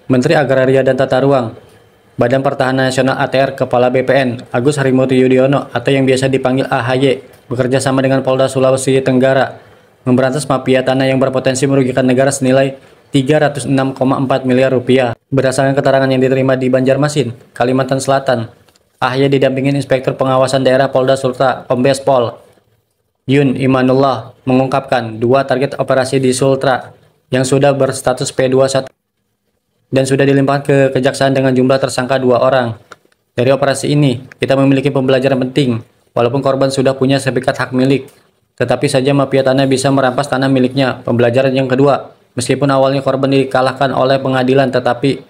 Menteri Agraria dan Tata Ruang, Badan Pertahanan Nasional ATR, Kepala BPN, Agus Harimurti Yudhoyono atau yang biasa dipanggil AHY, bekerja sama dengan Polda Sulawesi Tenggara, memberantas mafia tanah yang berpotensi merugikan negara senilai 306,4 miliar rupiah. Berdasarkan keterangan yang diterima di Banjarmasin, Kalimantan Selatan, AHY didampingi Inspektur Pengawasan Daerah Polda Sultra, Kombes Pol Yun Imanullah, mengungkapkan 2 target operasi di Sultra yang sudah berstatus P21 dan sudah dilimpahkan ke kejaksaan dengan jumlah tersangka 2 orang. Dari operasi ini, kita memiliki pembelajaran penting. Walaupun korban sudah punya sertifikat hak milik, tetapi saja mafia tanah bisa merampas tanah miliknya. Pembelajaran yang kedua, meskipun awalnya korban dikalahkan oleh pengadilan, tetapi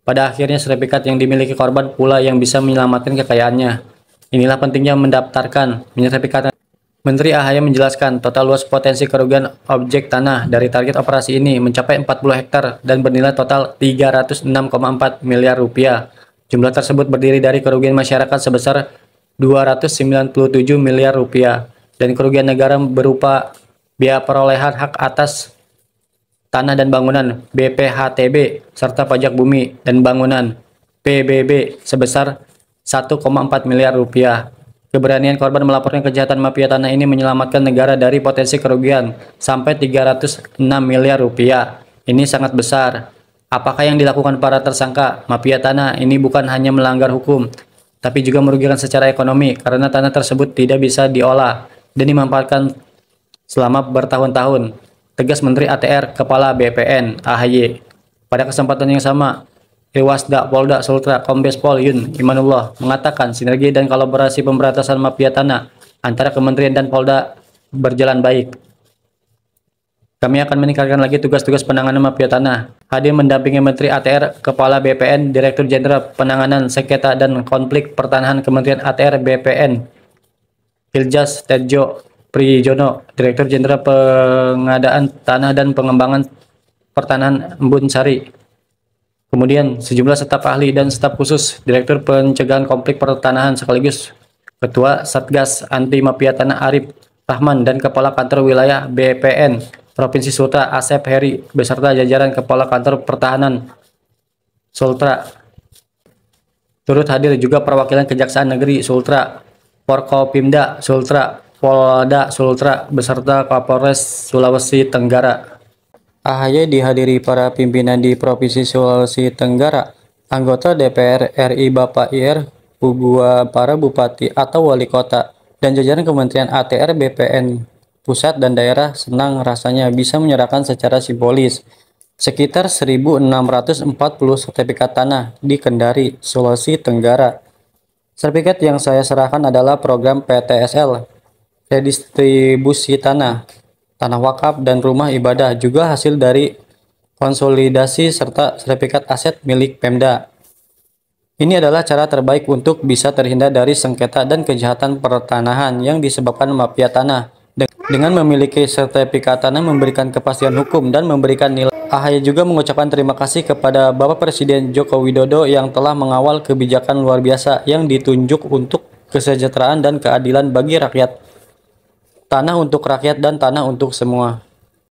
pada akhirnya sertifikat yang dimiliki korban pula yang bisa menyelamatkan kekayaannya. Inilah pentingnya mendaftarkan sertifikat. Menteri AHY menjelaskan total luas potensi kerugian objek tanah dari target operasi ini mencapai 40 hektar dan bernilai total 306,4 miliar rupiah. Jumlah tersebut berdiri dari kerugian masyarakat sebesar 297 miliar rupiah dan kerugian negara berupa biaya perolehan hak atas tanah dan bangunan BPHTB serta pajak bumi dan bangunan PBB sebesar 1,4 miliar rupiah. Keberanian korban melaporkan kejahatan mafia tanah ini menyelamatkan negara dari potensi kerugian sampai 306 miliar rupiah. Ini sangat besar. Apakah yang dilakukan para tersangka mafia tanah ini bukan hanya melanggar hukum, tapi juga merugikan secara ekonomi karena tanah tersebut tidak bisa diolah dan dimanfaatkan selama bertahun-tahun, tegas Menteri ATR Kepala BPN AHY. Pada kesempatan yang sama, Irwasda Polda Sultra Kombes Pol Yun Imanullah mengatakan sinergi dan kolaborasi pemberantasan mafia tanah antara kementerian dan Polda berjalan baik. Kami akan meningkatkan lagi tugas-tugas penanganan mafia tanah. Hadir mendampingi Menteri ATR Kepala BPN, Direktur Jenderal Penanganan Sengketa dan Konflik Pertanahan Kementerian ATR BPN, Iljas Tejo Prijono, Direktur Jenderal Pengadaan Tanah dan Pengembangan Pertanahan Embun Sari. Kemudian sejumlah staf ahli dan staf khusus, Direktur Pencegahan Konflik Pertanahan sekaligus Ketua Satgas Anti Mafia Tanah Arif Rahman dan Kepala Kantor Wilayah BPN Provinsi Sultra Asep Heri beserta jajaran Kepala Kantor Pertahanan Sultra. Turut hadir juga perwakilan Kejaksaan Negeri Sultra, Forkopimda Sultra, Polda Sultra beserta Kapolres Sulawesi Tenggara. AHY dihadiri para pimpinan di Provinsi Sulawesi Tenggara, anggota DPR RI Bapak IR, para bupati atau wali kota, dan jajaran Kementerian ATR BPN pusat dan daerah senang rasanya bisa menyerahkan secara simbolis sekitar 1.640 sertifikat tanah di Kendari, Sulawesi Tenggara. Sertifikat yang saya serahkan adalah program PTSL, redistribusi tanah wakaf dan rumah ibadah, juga hasil dari konsolidasi serta sertifikat aset milik Pemda. Ini adalah cara terbaik untuk bisa terhindar dari sengketa dan kejahatan pertanahan yang disebabkan mafia tanah. Dengan memiliki sertifikat tanah memberikan kepastian hukum dan memberikan nilai. AHY juga mengucapkan terima kasih kepada Bapak Presiden Joko Widodo yang telah mengawal kebijakan luar biasa yang ditunjuk untuk kesejahteraan dan keadilan bagi rakyat. Tanah untuk rakyat dan tanah untuk semua.